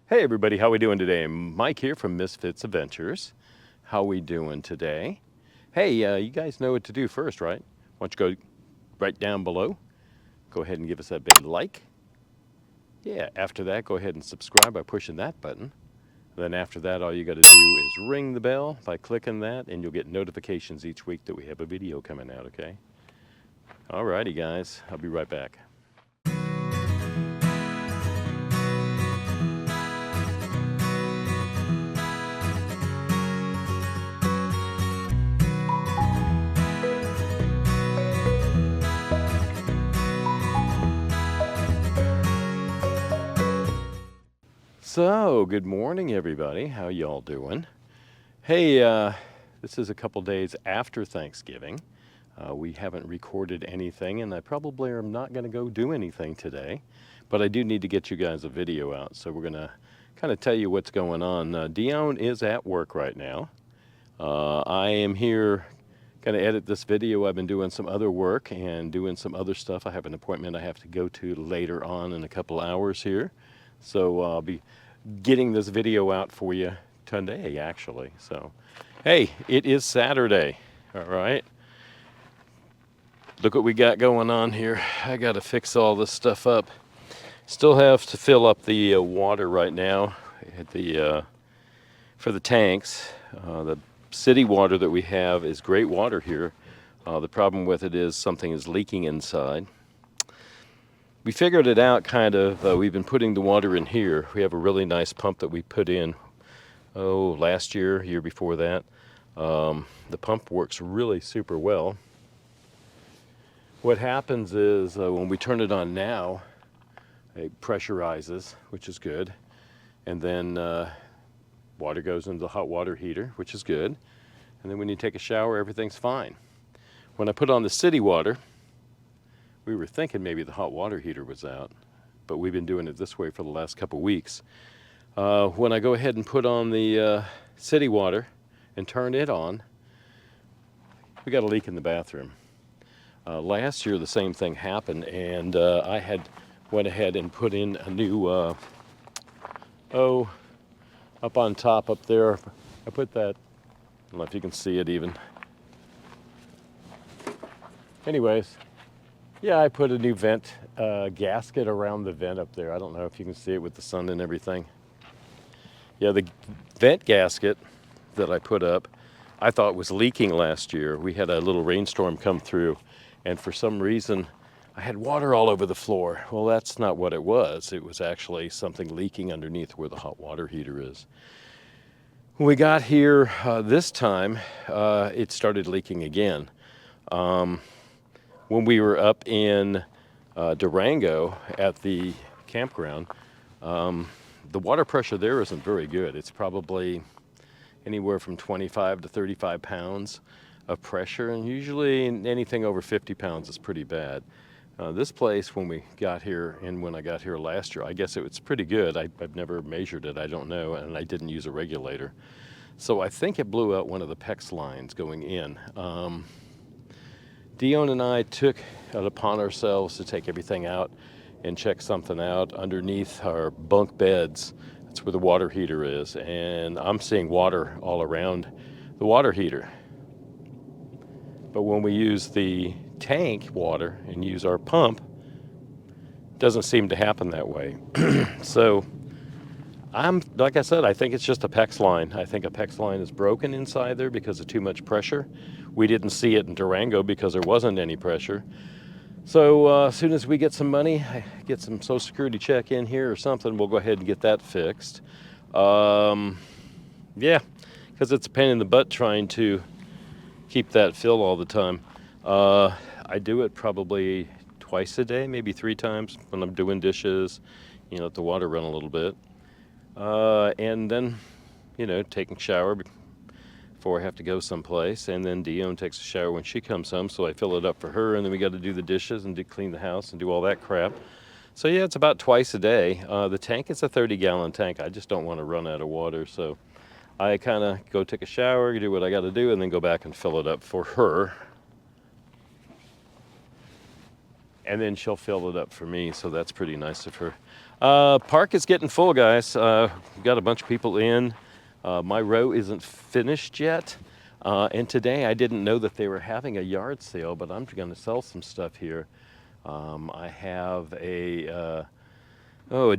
Hey everybody, how we doing today? Mike here from MS FITZ'S ADVENTURES. How we doing today? Hey, you guys know what to do first, right? Why don't you go right down below, go ahead and give us that big like. Yeah, after that, go ahead and subscribe by pushing that button. Then after that, all you got to do is ring the bell by clicking that, and you'll get notifications each week that we have a video coming out, okay? Alrighty guys, I'll be right back. So, good morning everybody. How y'all doing? Hey, this is a couple days after Thanksgiving. We haven't recorded anything, and I probably am not going to go do anything today, but I do need to get you guys a video out, so we're going to kind of tell you what's going on. Dione is at work right now. I am here going to edit this video. I've been doing some other work and doing some other stuff. I have an appointment I have to go to later on in a couple hours here, so I'll be getting this video out for you today actually. So hey, it is Saturday. All right, look what we got going on here. I got to fix all this stuff up. Still have to fill up the water right now at the for the tanks. The city water that we have is great water here. The problem with it is something is leaking inside. We figured it out kind of. We've been putting the water in here. We have a really nice pump that we put in, last year before that. The pump works really super well. What happens is when we turn it on now, it pressurizes, which is good. And then water goes into the hot water heater, which is good. And then when you take a shower, everything's fine. When I put on the city water, we were thinking maybe the hot water heater was out, but we've been doing it this way for the last couple weeks. When I go ahead and put on the city water and turn it on, we got a leak in the bathroom. Last year the same thing happened, and I had went ahead and put in a new, up on top up there, I put that, I don't know if you can see it even. Anyways, yeah, I put a new vent gasket around the vent up there. I don't know if you can see it with the sun and everything. Yeah, the vent gasket that I put up, I thought was leaking last year. We had a little rainstorm come through, and for some reason, I had water all over the floor. Well, that's not what it was. It was actually something leaking underneath where the hot water heater is. When we got here this time, it started leaking again. When we were up in Durango at the campground, the water pressure there isn't very good. It's probably anywhere from 25 to 35 pounds of pressure, and usually anything over 50 pounds is pretty bad. This place, when we got here and when I got here last year, I guess it's pretty good. I've never measured it, I don't know, and I didn't use a regulator. So I think it blew out one of the PEX lines going in. Dione and I took it upon ourselves to take everything out and check something out underneath our bunk beds. That's where the water heater is, and I'm seeing water all around the water heater. But when we use the tank water and use our pump, it doesn't seem to happen that way. So like I said, I think it's just a PEX line. I think a PEX line is broken inside there because of too much pressure. We didn't see it in Durango because there wasn't any pressure. So as soon as we get some money, get some Social Security check in here or something, we'll go ahead and get that fixed. Yeah, because it's a pain in the butt trying to keep that filled all the time. I do it probably twice a day, maybe 3 times when I'm doing dishes, let the water run a little bit. And then, taking a shower before I have to go someplace, and then Dione takes a shower when she comes home, so I fill it up for her, and then we got to do the dishes and clean the house and do all that crap. So yeah, it's about twice a day. The tank is a 30-gallon tank. I just don't want to run out of water, so I kind of go take a shower, do what I got to do, and then go back and fill it up for her. And then she'll fill it up for me, so that's pretty nice of her. Park is getting full, guys. We've got a bunch of people in. My row isn't finished yet. And today I didn't know that they were having a yard sale, but I'm going to sell some stuff here. I have a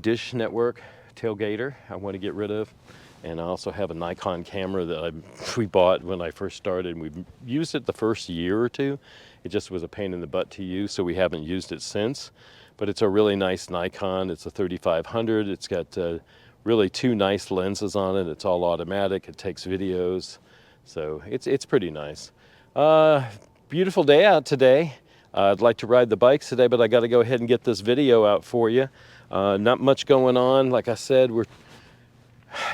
Dish Network tailgater I want to get rid of. And I also have a Nikon camera that we bought when I first started. And we've used it the first year or two. It just was a pain in the butt to use, so we haven't used it since. But it's a really nice Nikon. It's a 3500. It's got really two nice lenses on it. It's all automatic. It takes videos. So it's pretty nice. Beautiful day out today. I'd like to ride the bikes today, but I got to go ahead and get this video out for you. Not much going on. Like I said,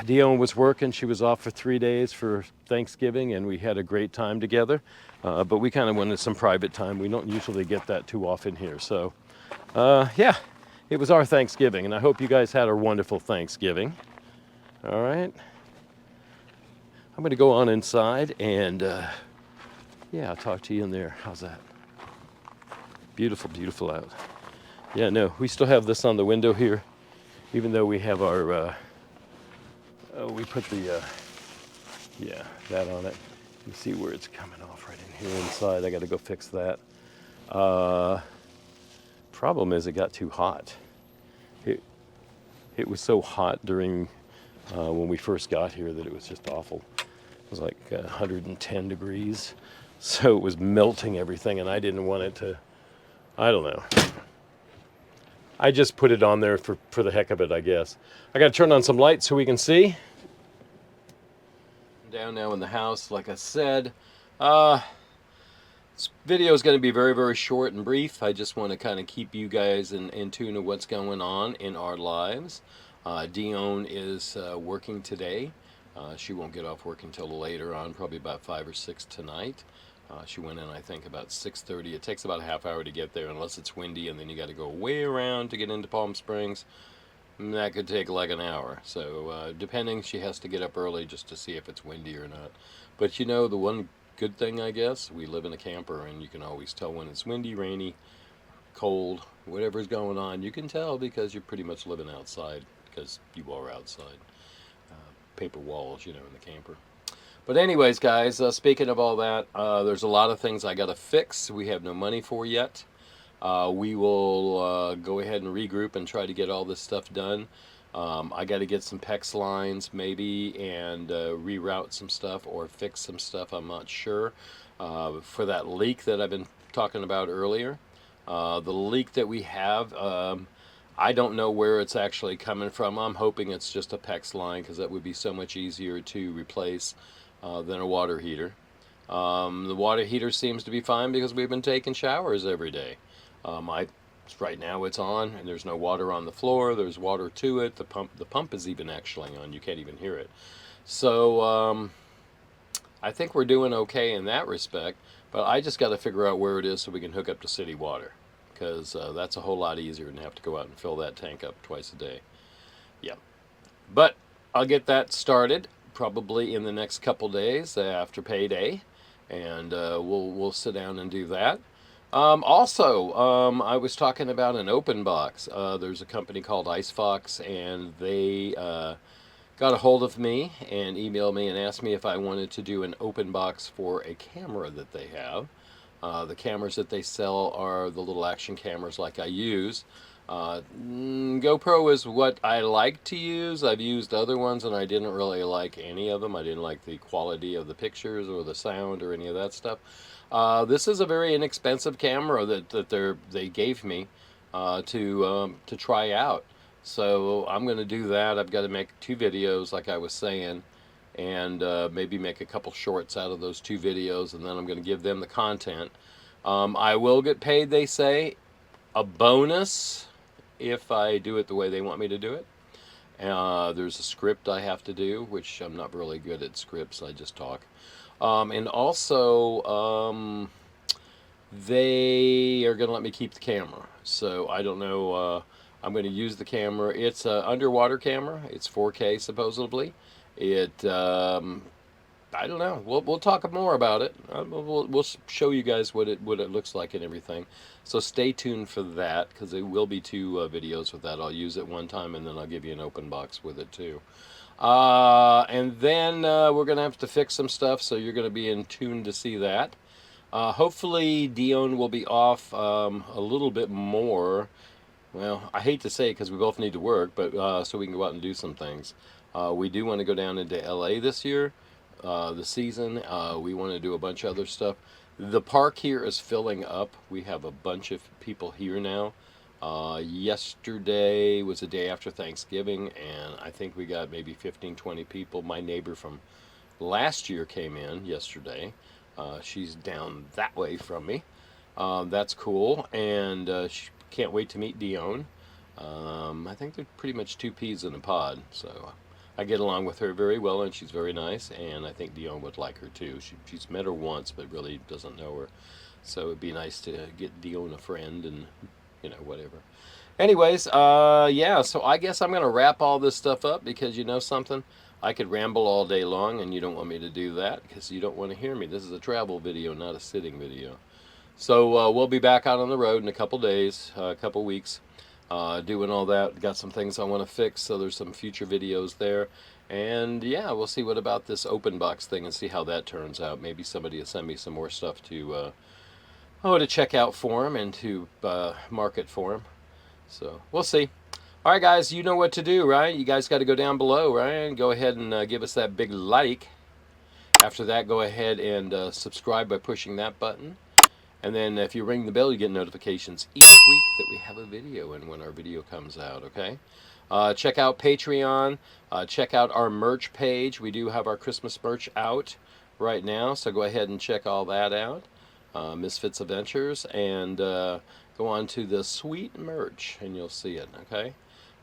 Dione was working. She was off for 3 days for Thanksgiving, and we had a great time together. But we kind of wanted some private time. We don't usually get that too often here. So, yeah, it was our Thanksgiving, and I hope you guys had a wonderful Thanksgiving. All right. I'm going to go on inside, and yeah, I'll talk to you in there. How's that? Beautiful, beautiful out. Yeah, no, we still have this on the window here, even though we have our, we put the, yeah, that on it. You see where it's coming off right in here inside. I got to go fix that. Problem is it got too hot. It was so hot during when we first got here that it was just awful. It was like 110 degrees, so it was melting everything, and I didn't want it to. I don't know. I just put it on there for the heck of it, I guess. I got to turn on some lights so we can see. I'm down now in the house, like I said. This video is going to be very, very short and brief. I just want to kind of keep you guys in tune of what's going on in our lives. Dione is working today. She won't get off work until later on, probably about 5 or 6 tonight. She went in, I think, about 6:30. It takes about a half hour to get there, unless it's windy, and then you got to go way around to get into Palm Springs. And that could take like an hour. So depending, she has to get up early just to see if it's windy or not. But you know, the one good thing, I guess, we live in a camper, and you can always tell when it's windy, rainy, cold, whatever's going on. You can tell because you're pretty much living outside, because you are outside. Paper walls, you know, in the camper. But anyways, guys, speaking of all that, there's a lot of things I got to fix. We have no money for yet. We will go ahead and regroup and try to get all this stuff done. I got to get some PEX lines maybe and reroute some stuff or fix some stuff. I'm not sure. For that leak that I've been talking about earlier, the leak that we have, I don't know where it's actually coming from. I'm hoping it's just a PEX line, because that would be so much easier to replace than a water heater. The water heater seems to be fine because we've been taking showers every day. Right now it's on, and there's no water on the floor. There's water to it. The pump is even actually on. You can't even hear it. So I think we're doing okay in that respect. But I just got to figure out where it is so we can hook up to city water, because that's a whole lot easier than have to go out and fill that tank up twice a day. Yeah, but I'll get that started probably in the next couple days after payday, and we'll sit down and do that. Also, I was talking about an open box. There's a company called IceFox, and they got a hold of me and emailed me and asked me if I wanted to do an open box for a camera that they have. The cameras that they sell are the little action cameras like I use. GoPro is what I like to use. I've used other ones and I didn't really like any of them. I didn't like the quality of the pictures or the sound or any of that stuff. This is a very inexpensive camera that they gave me to try out. So I'm going to do that. I've got to make 2 videos, like I was saying, and maybe make a couple shorts out of those 2 videos, and then I'm going to give them the content. I will get paid, they say, a bonus if I do it the way they want me to do it. There's a script I have to do, which I'm not really good at scripts. I just talk. And also, they are going to let me keep the camera. So I don't know. I'm going to use the camera. It's an underwater camera. It's 4K supposedly. I don't know. We'll talk more about it. We'll show you guys what it looks like and everything. So stay tuned for that because there will be two videos with that. I'll use it one time and then I'll give you an open box with it too. And then we're gonna have to fix some stuff, so you're gonna be in tune to see that. Hopefully Dione will be off a little bit more. Well, I hate to say it because we both need to work, but so we can go out and do some things. We do want to go down into LA this year, the season. We want to do a bunch of other stuff. The park here is filling up. We have a bunch of people here now. Yesterday was the day after Thanksgiving, and I think we got maybe 15, 20 people. My neighbor from last year came in yesterday. She's down that way from me. That's cool, and can't wait to meet Dione. I think they're pretty much two peas in a pod, so I get along with her very well, and she's very nice, and I think Dione would like her too. She's met her once, but really doesn't know her, so it'd be nice to get Dione a friend and whatever. Anyways, yeah, so I guess I'm gonna wrap all this stuff up because you know something, I could ramble all day long, and you don't want me to do that because you don't want to hear me. This is a travel video, not a sitting video. So we'll be back out on the road in a couple days, a couple weeks, doing all that. Got some things I want to fix, so there's some future videos there. And yeah, we'll see what about this open box thing and see how that turns out. Maybe somebody will send me some more stuff to check out for them and to market for them. So we'll see. All right, guys, you know what to do, right? You guys got to go down below, right? Go ahead and give us that big like. After that, go ahead and subscribe by pushing that button. And then if you ring the bell, you get notifications each week that we have a video and when our video comes out, okay? Check out Patreon. Check out our merch page. We do have our Christmas merch out right now, so go ahead and check all that out. MS FITZ'S Adventures, and go on to the sweet merch, and you'll see it, okay?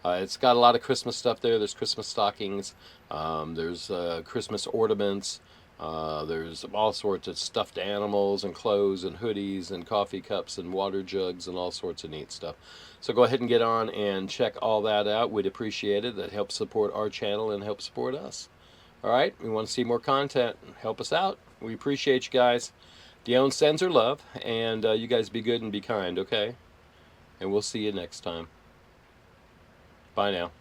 It's got a lot of Christmas stuff there. There's Christmas stockings. There's Christmas ornaments. There's all sorts of stuffed animals and clothes and hoodies and coffee cups and water jugs and all sorts of neat stuff. So go ahead and get on and check all that out. We'd appreciate it. That helps support our channel and helps support us. All right, we want to see more content. Help us out. We appreciate you guys. Dione sends her love, and you guys be good and be kind, okay? And we'll see you next time. Bye now.